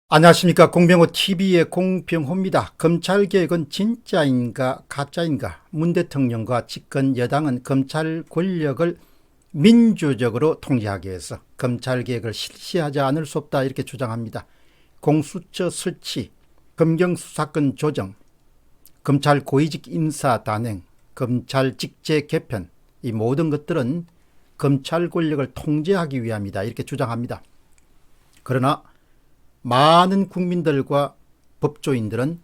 안녕하십니까. 공병호TV의 공병호입니다. 검찰개혁은 진짜인가 가짜인가. 문 대통령과 집권 여당은 검찰 권력을 민주적으로 통제하기 위해서 검찰개혁을 실시하지 않을 수 없다 이렇게 주장합니다. 공수처 설치, 검경수사권 조정, 검찰 고위직 인사 단행, 검찰 직제 개편, 이 모든 것들은 검찰 권력을 통제하기 위함이다 이렇게 주장합니다. 그러나 많은 국민들과 법조인들은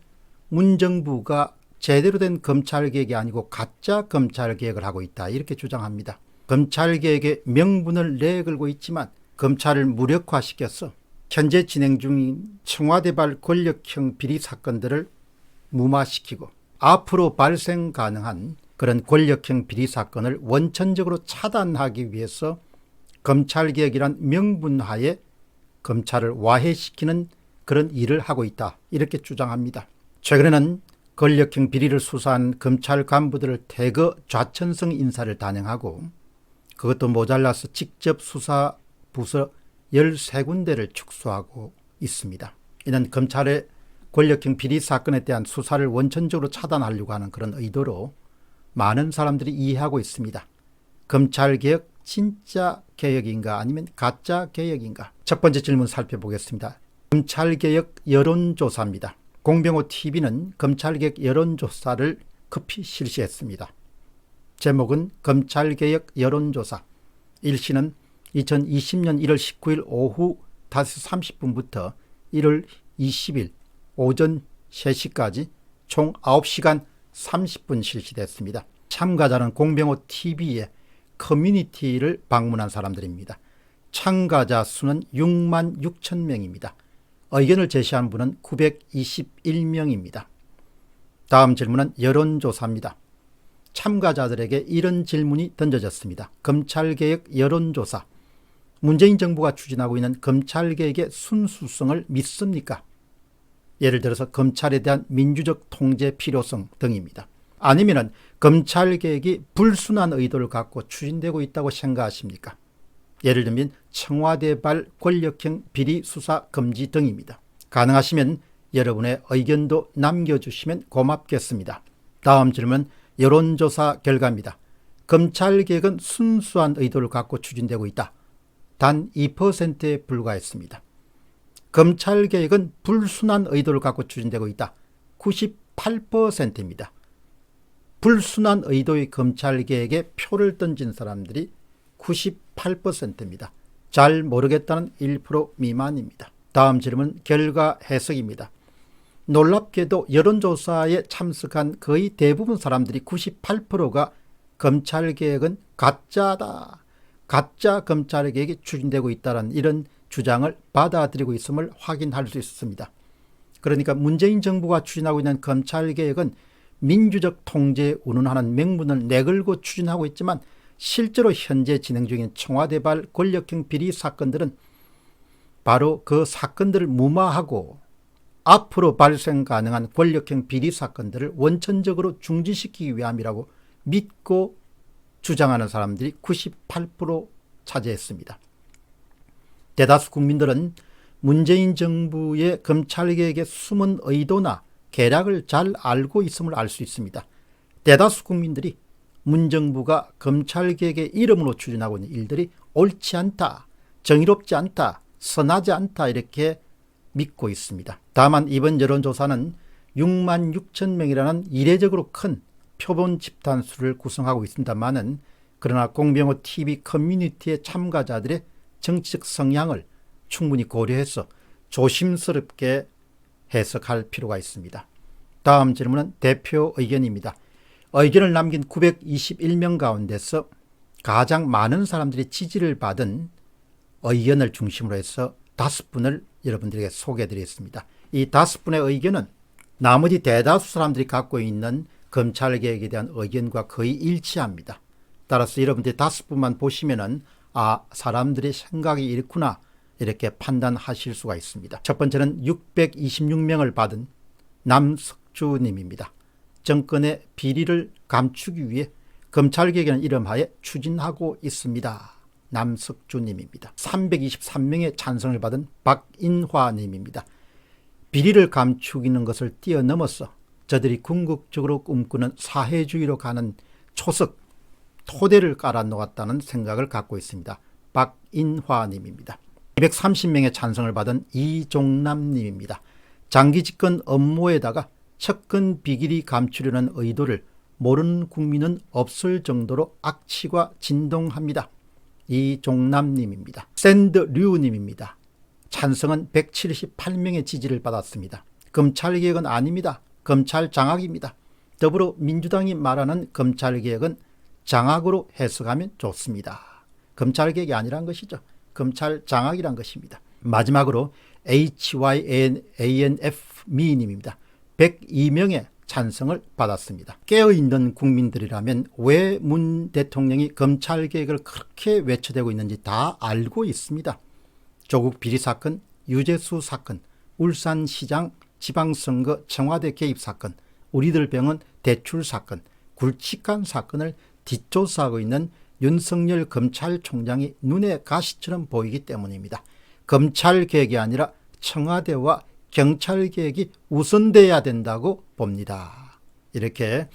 문정부가 제대로 된 검찰개혁이 아니고 가짜 검찰개혁을 하고 있다 이렇게 주장합니다. 검찰개혁의 명분을 내걸고 있지만 검찰을 무력화시켜서 현재 진행 중인 청와대발 권력형 비리 사건들을 무마시키고 앞으로 발생 가능한 그런 권력형 비리 사건을 원천적으로 차단하기 위해서 검찰개혁이란 명분하에 검찰을 와해시키는 그런 일을 하고 있다 이렇게 주장합니다. 최근에는 권력형 비리를 수사한 검찰 간부들을 대거 좌천성 인사를 단행하고 그것도 모자라서 직접 수사 부서 13군데를 축소하고 있습니다. 이는 검찰의 권력형 비리 사건에 대한 수사를 원천적으로 차단하려고 하는 그런 의도로 많은 사람들이 이해하고 있습니다. 검찰개혁 진짜 개혁인가 아니면 가짜 개혁인가. 첫 번째 질문 살펴보겠습니다. 검찰개혁 여론조사입니다. 공병호TV는 검찰개혁 여론조사를 급히 실시했습니다. 제목은 검찰개혁 여론조사. 일시는 2020년 1월 19일 오후 5시 30분부터 1월 20일 오전 3시까지 총 9시간 30분 실시됐습니다. 참가자는 공병호TV의 커뮤니티를 방문한 사람들입니다. 참가자 수는 6만 6천 명입니다. 의견을 제시한 분은 921명입니다. 다음 질문은 여론조사입니다. 참가자들에게 이런 질문이 던져졌습니다. 검찰개혁 여론조사. 문재인 정부가 추진하고 있는 검찰개혁의 순수성을 믿습니까? 예를 들어서 검찰에 대한 민주적 통제 필요성 등입니다. 아니면 검찰개혁이 불순한 의도를 갖고 추진되고 있다고 생각하십니까? 예를 들면 청와대발 권력형 비리 수사 금지 등입니다. 가능하시면 여러분의 의견도 남겨주시면 고맙겠습니다. 다음 질문 여론조사 결과입니다. 검찰개혁은 순수한 의도를 갖고 추진되고 있다. 단 2%에 불과했습니다. 검찰개혁은 불순한 의도를 갖고 추진되고 있다. 98%입니다. 불순한 의도의 검찰개혁에 표를 던진 사람들이 98%입니다. 잘 모르겠다는 1% 미만입니다. 다음 질문 결과 해석입니다. 놀랍게도 여론조사에 참석한 거의 대부분 사람들이 98%가 검찰개혁은 가짜다. 가짜 검찰개혁이 추진되고 있다는 이런 주장을 받아들이고 있음을 확인할 수 있습니다. 그러니까 문재인 정부가 추진하고 있는 검찰개혁은 민주적 통제에 운운하는 명분을 내걸고 추진하고 있지만 실제로 현재 진행 중인 청와대발 권력형 비리 사건들은 바로 그 사건들을 무마하고 앞으로 발생 가능한 권력형 비리 사건들을 원천적으로 중지시키기 위함이라고 믿고 주장하는 사람들이 98% 차지했습니다. 대다수 국민들은 문재인 정부의 검찰개혁의 숨은 의도나 계략을 잘 알고 있음을 알 수 있습니다. 대다수 국민들이 문정부가 검찰개혁의 이름으로 추진하고 있는 일들이 옳지 않다, 정의롭지 않다, 선하지 않다 이렇게 믿고 있습니다. 다만 이번 여론조사는 6만 6천 명이라는 이례적으로 큰 표본 집단수를 구성하고 있습니다만은 그러나 공병호TV 커뮤니티의 참가자들의 정치적 성향을 충분히 고려해서 조심스럽게 해석할 필요가 있습니다. 다음 질문은 대표 의견입니다. 의견을 남긴 921명 가운데서 가장 많은 사람들이 지지를 받은 의견을 중심으로 해서 5분을 여러분들에게 소개해 드리겠습니다. 이 5분의 의견은 나머지 대다수 사람들이 갖고 있는 검찰개혁에 대한 의견과 거의 일치합니다. 따라서 여러분들이 5분만 보시면은 사람들의 생각이 이렇구나 이렇게 판단하실 수가 있습니다. 첫 번째는 626명을 받은 남석주님입니다. 정권의 비리를 감추기 위해 검찰개혁이라는 이름하에 추진하고 있습니다. 남석주님입니다. 323명의 찬성을 받은 박인화님입니다. 비리를 감추기는 것을 뛰어넘어서 저들이 궁극적으로 꿈꾸는 사회주의로 가는 초석, 토대를 깔아 놓았다는 생각을 갖고 있습니다. 박인화님입니다. 230명의 찬성을 받은 이종남님입니다. 장기 집권 업무에다가 측근 비리를 감추려는 의도를 모르는 국민은 없을 정도로 악취가 진동합니다. 이종남님입니다. 샌드류님입니다. 찬성은 178명의 지지를 받았습니다. 검찰개혁은 아닙니다. 검찰 장악입니다. 더불어민주당이 말하는 검찰개혁은 장악으로 해석하면 좋습니다. 검찰개혁이 아니란 것이죠. 검찰 장악이란 것입니다. 마지막으로 HYANF 미님입니다. 102명의 찬성을 받았습니다. 깨어있는 국민들이라면 왜 문 대통령이 검찰개혁을 그렇게 외쳐대고 있는지 다 알고 있습니다. 조국 비리 사건, 유재수 사건, 울산시장 지방선거 청와대 개입 사건, 우리들 병원 대출 사건, 굵직한 사건을 뒷조사하고 있는 윤석열 검찰총장이 눈에 가시처럼 보이기 때문입니다. 검찰개혁이 아니라 청와대와 경찰개혁이 우선돼야 된다고 봅니다. 이렇게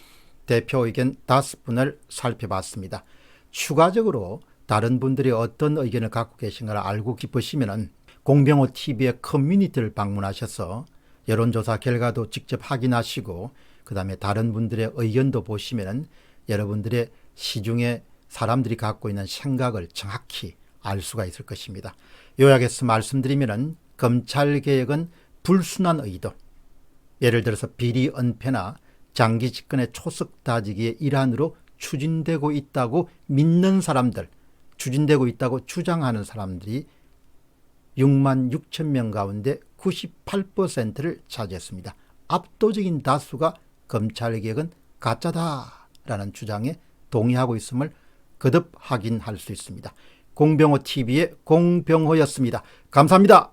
대표 의견 5분을 살펴봤습니다. 추가적으로 다른 분들이 어떤 의견을 갖고 계신가를 알고 싶으시면 공병호TV의 커뮤니티를 방문하셔서 여론조사 결과도 직접 확인하시고 그 다음에 다른 분들의 의견도 보시면 여러분들의 시중에 사람들이 갖고 있는 생각을 정확히 알 수가 있을 것입니다. 요약해서 말씀드리면 검찰개혁은 불순한 의도, 예를 들어서 비리 은폐나 장기 집권의 초석 다지기의 일환으로 추진되고 있다고 믿는 사람들, 추진되고 있다고 주장하는 사람들이 6만 6천 명 가운데 98%를 차지했습니다. 압도적인 다수가 검찰개혁은 가짜다라는 주장에 동의하고 있음을 거듭 확인할 수 있습니다. 공병호TV의 공병호였습니다. 감사합니다.